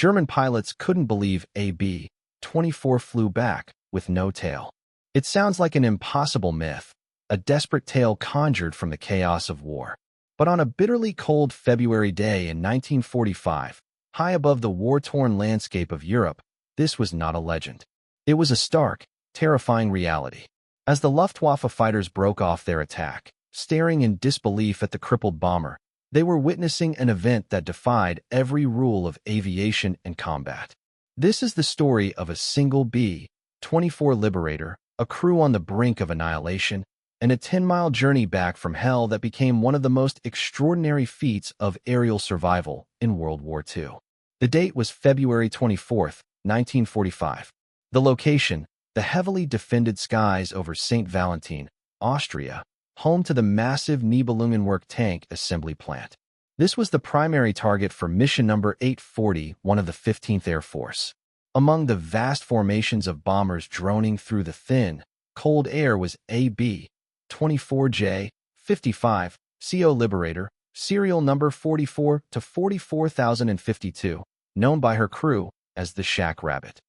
German pilots couldn't believe a B-24 flew back with no tail. It sounds like an impossible myth, a desperate tale conjured from the chaos of war. But on a bitterly cold February day in 1945, high above the war-torn landscape of Europe, this was not a legend. It was a stark, terrifying reality. As the Luftwaffe fighters broke off their attack, staring in disbelief at the crippled bomber, they were witnessing an event that defied every rule of aviation and combat. This is the story of a single B-24 Liberator, a crew on the brink of annihilation, and a 10-mile journey back from hell that became one of the most extraordinary feats of aerial survival in World War II. The date was February 24, 1945. The location, the heavily defended skies over St. Valentin, Austria, home to the massive Nibelungenwerk tank assembly plant. This was the primary target for mission number 841 of the 15th Air Force. Among the vast formations of bombers droning through the thin, cold air was a B-24J 55 CO Liberator, serial number 44 to 44052, known by her crew as the Shack Rabbit.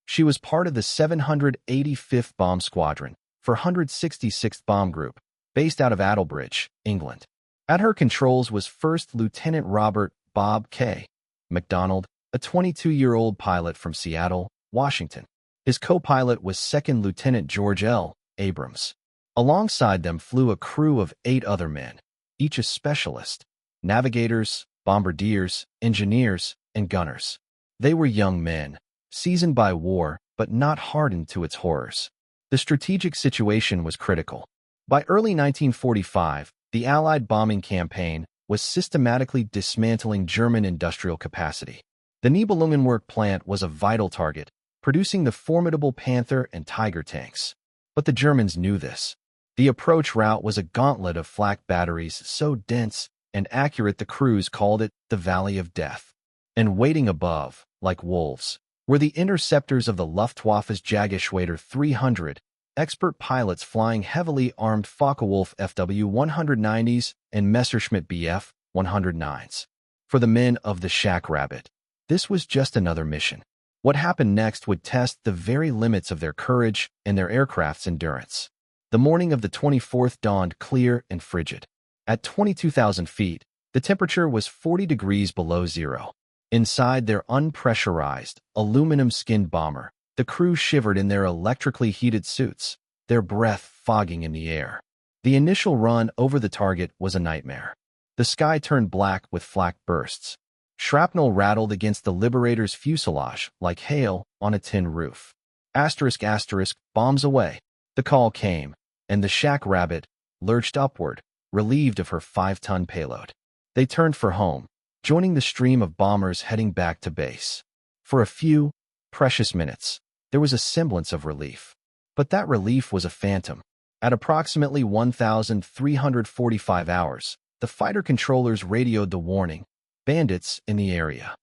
She was part of the 785th Bomb Squadron, 466th Bomb Group, based out of Adelbridge, England. At her controls was First Lieutenant Robert Bob K. MacDonald, a 22-year-old pilot from Seattle, Washington. His co-pilot was Second Lieutenant George L. Abrams. Alongside them flew a crew of 8 other men, each a specialist: navigators, bombardiers, engineers, and gunners. They were young men, seasoned by war, but not hardened to its horrors. The strategic situation was critical. By early 1945, the Allied bombing campaign was systematically dismantling German industrial capacity. The Nibelungenwerk plant was a vital target, producing the formidable Panther and Tiger tanks. But the Germans knew this. The approach route was a gauntlet of flak batteries so dense and accurate the crews called it the Valley of Death. And waiting above, like wolves, were the interceptors of the Luftwaffe's Jagdgeschwader 300, expert pilots flying heavily armed Focke-Wulf Fw 190s and Messerschmitt Bf 109s. For the men of the Shack Rabbit, this was just another mission. What happened next would test the very limits of their courage and their aircraft's endurance. The morning of the 24th dawned clear and frigid. At 22,000 feet, the temperature was 40 degrees below zero. Inside their unpressurized, aluminum-skinned bomber, the crew shivered in their electrically heated suits, their breath fogging in the air. The initial run over the target was a nightmare. The sky turned black with flak bursts. Shrapnel rattled against the Liberator's fuselage like hail on a tin roof. Asterisk asterisk, bombs away. The call came, and the Shack Rabbit lurched upward, relieved of her 5-ton payload. They turned for home, joining the stream of bombers heading back to base. For a few precious minutes, there was a semblance of relief. But that relief was a phantom. At approximately 1,345 hours, the fighter controllers radioed the warning: bandits in the area.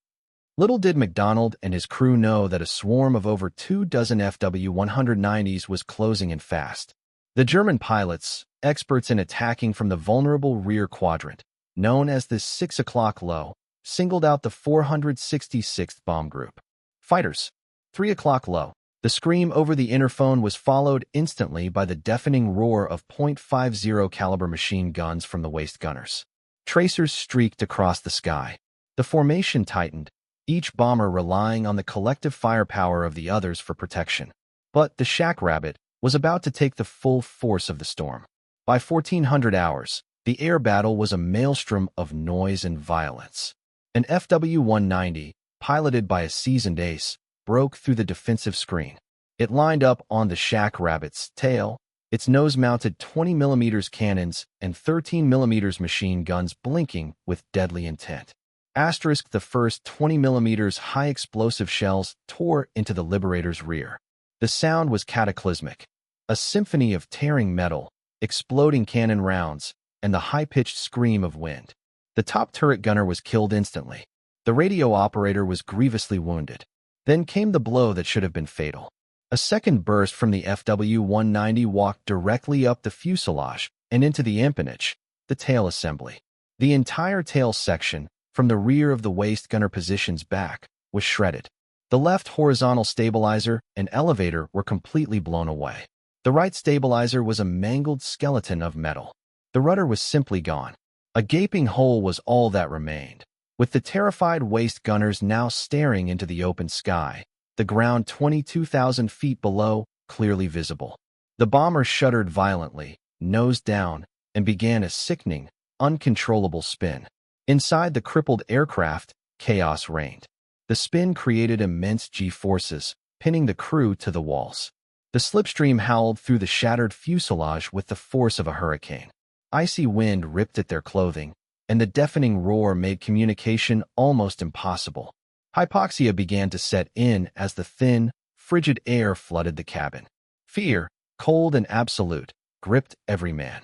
Little did MacDonald and his crew know that a swarm of over 24 Fw 190s was closing in fast. The German pilots, experts in attacking from the vulnerable rear quadrant, known as the 6 o'clock low, singled out the 466th Bomb Group. Fighters, 3 o'clock low. The scream over the interphone was followed instantly by the deafening roar of .50 caliber machine guns from the waist gunners. Tracers streaked across the sky. The formation tightened, each bomber relying on the collective firepower of the others for protection. But the Shack Rabbit was about to take the full force of the storm. By 1400 hours, the air battle was a maelstrom of noise and violence. An Fw 190, piloted by a seasoned ace, broke through the defensive screen. It lined up on the Shack Rabbit's tail, its nose-mounted 20mm cannons and 13mm machine guns blinking with deadly intent. Asterisk, the first 20mm high-explosive shells tore into the Liberator's rear. The sound was cataclysmic, a symphony of tearing metal, exploding cannon rounds, and the high-pitched scream of wind. The top turret gunner was killed instantly. The radio operator was grievously wounded. Then came the blow that should have been fatal. A second burst from the Fw 190 walked directly up the fuselage and into the empennage, the tail assembly. The entire tail section, from the rear of the waist gunner positions back, was shredded. The left horizontal stabilizer and elevator were completely blown away. The right stabilizer was a mangled skeleton of metal. The rudder was simply gone. A gaping hole was all that remained. With the terrified waist gunners now staring into the open sky, the ground 22,000 feet below clearly visible. The bomber shuddered violently, nose down, and began a sickening, uncontrollable spin. Inside the crippled aircraft, chaos reigned. The spin created immense G-forces, pinning the crew to the walls. The slipstream howled through the shattered fuselage with the force of a hurricane. Icy wind ripped at their clothing, and the deafening roar made communication almost impossible. Hypoxia began to set in as the thin, frigid air flooded the cabin. Fear, cold and absolute, gripped every man.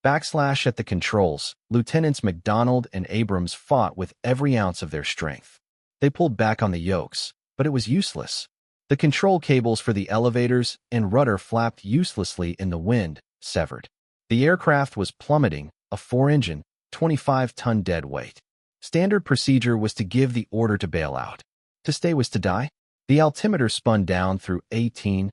Backslash at the controls, Lieutenants MacDonald and Abrams fought with every ounce of their strength. They pulled back on the yokes, but it was useless. The control cables for the elevators and rudder flapped uselessly in the wind, severed. The aircraft was plummeting, a 4-engine, 25-ton dead weight. Standard procedure was to give the order to bail out. To stay was to die. The altimeter spun down through 18,000,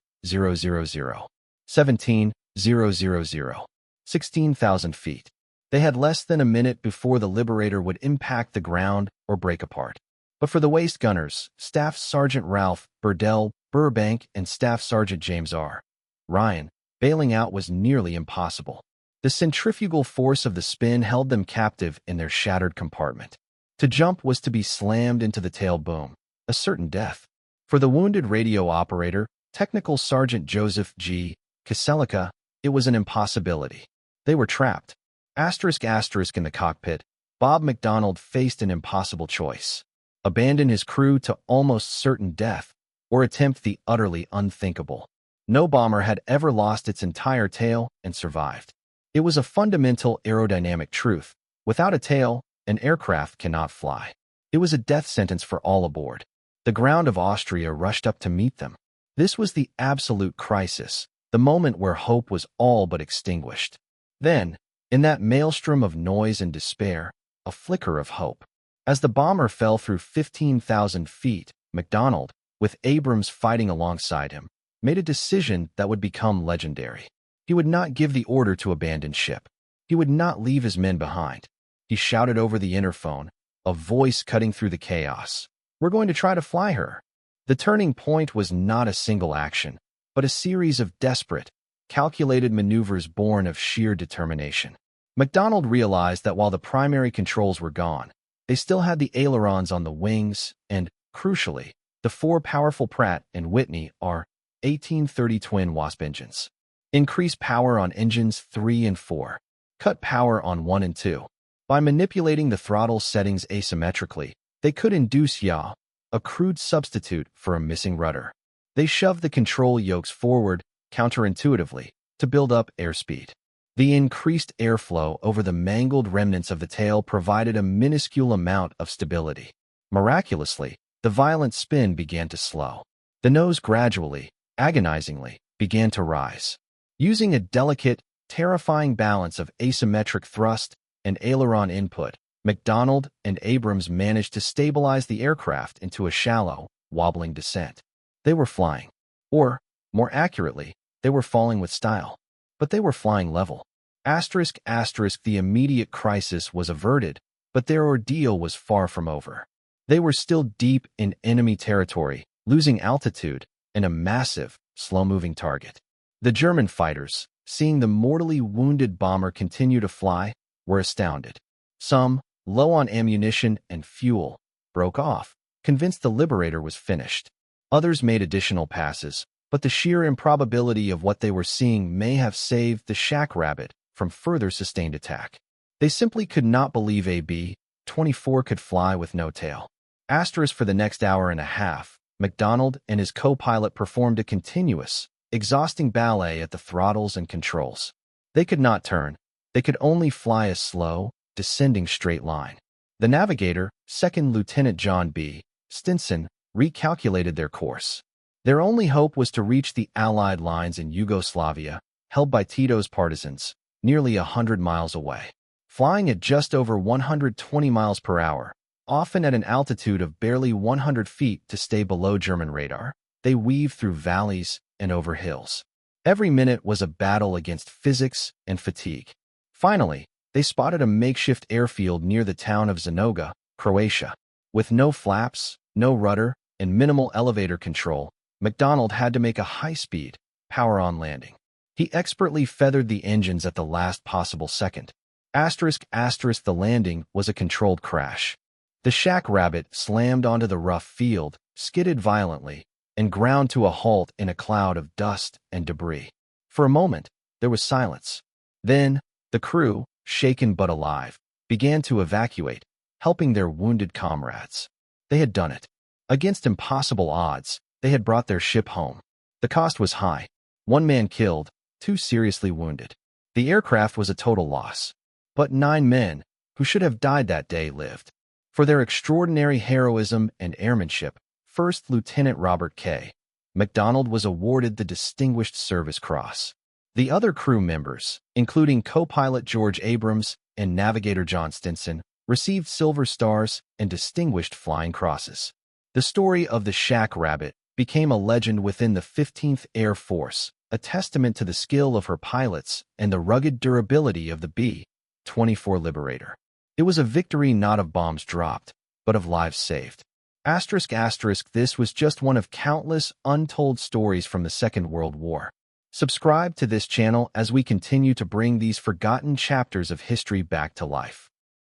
17,000, 16,000 feet. They had less than a minute before the Liberator would impact the ground or break apart. But for the waist gunners, Staff Sergeant Ralph Burdell Burbank and Staff Sergeant James R. Ryan, bailing out was nearly impossible. The centrifugal force of the spin held them captive in their shattered compartment. To jump was to be slammed into the tail boom, a certain death. For the wounded radio operator, Technical Sergeant Joseph G. Kaselika, it was an impossibility. They were trapped. *** in the cockpit, Bob MacDonald faced an impossible choice. Abandon his crew to almost certain death, or attempt the utterly unthinkable. No bomber had ever lost its entire tail and survived. It was a fundamental aerodynamic truth. Without a tail, an aircraft cannot fly. It was a death sentence for all aboard. The ground of Austria rushed up to meet them. This was the absolute crisis, the moment where hope was all but extinguished. Then, in that maelstrom of noise and despair, a flicker of hope. As the bomber fell through 15,000 feet, MacDonald, with Abrams fighting alongside him, made a decision that would become legendary. He would not give the order to abandon ship. He would not leave his men behind. He shouted over the interphone, a voice cutting through the chaos. "We're going to try to fly her." The turning point was not a single action, but a series of desperate, calculated maneuvers born of sheer determination. MacDonald realized that while the primary controls were gone, they still had the ailerons on the wings and, crucially, the 4 powerful Pratt & Whitney R-1830 twin Wasp engines. Increase power on engines 3 and 4. Cut power on 1 and 2. By manipulating the throttle settings asymmetrically, they could induce yaw, a crude substitute for a missing rudder. They shoved the control yokes forward, counterintuitively, to build up airspeed. The increased airflow over the mangled remnants of the tail provided a minuscule amount of stability. Miraculously, the violent spin began to slow. The nose gradually, agonizingly, began to rise. Using a delicate, terrifying balance of asymmetric thrust and aileron input, MacDonald and Abrams managed to stabilize the aircraft into a shallow, wobbling descent. They were flying. Or, more accurately, they were falling with style. But they were flying level. ***, the immediate crisis was averted, but their ordeal was far from over. They were still deep in enemy territory, losing altitude, and a massive, slow-moving target. The German fighters, seeing the mortally wounded bomber continue to fly, were astounded. Some, low on ammunition and fuel, broke off, convinced the Liberator was finished. Others made additional passes, but the sheer improbability of what they were seeing may have saved the Shack Rabbit from further sustained attack. They simply could not believe a B-24 could fly with no tail. For the next hour and a half, MacDonald and his co-pilot performed a continuous, exhausting ballet at the throttles and controls. They could not turn. They could only fly a slow, descending straight line. The navigator, Second Lieutenant John B. Stinson, recalculated their course. Their only hope was to reach the Allied lines in Yugoslavia, held by Tito's partisans, nearly 100 miles away. Flying at just over 120 miles per hour, often at an altitude of barely 100 feet to stay below German radar. They weaved through valleys and over hills. Every minute was a battle against physics and fatigue. Finally, they spotted a makeshift airfield near the town of Zanoga, Croatia. With no flaps, no rudder, and minimal elevator control, MacDonald had to make a high-speed, power-on landing. He expertly feathered the engines at the last possible second. The landing was a controlled crash. The Shack Rabbit slammed onto the rough field, skidded violently, and ground to a halt in a cloud of dust and debris. For a moment, there was silence. Then, the crew, shaken but alive, began to evacuate, helping their wounded comrades. They had done it. Against impossible odds, they had brought their ship home. The cost was high. 1 man killed, 2 seriously wounded. The aircraft was a total loss. But 9 men, who should have died that day, lived. For their extraordinary heroism and airmanship, First Lieutenant Robert K. MacDonald was awarded the Distinguished Service Cross. The other crew members, including co-pilot George Abrams and navigator John Stinson, received Silver Stars and Distinguished Flying Crosses. The story of the Shack Rabbit became a legend within the 15th Air Force, a testament to the skill of her pilots and the rugged durability of the B-24 Liberator. It was a victory not of bombs dropped, but of lives saved. This was just one of countless untold stories from the Second World War. Subscribe to this channel as we continue to bring these forgotten chapters of history back to life.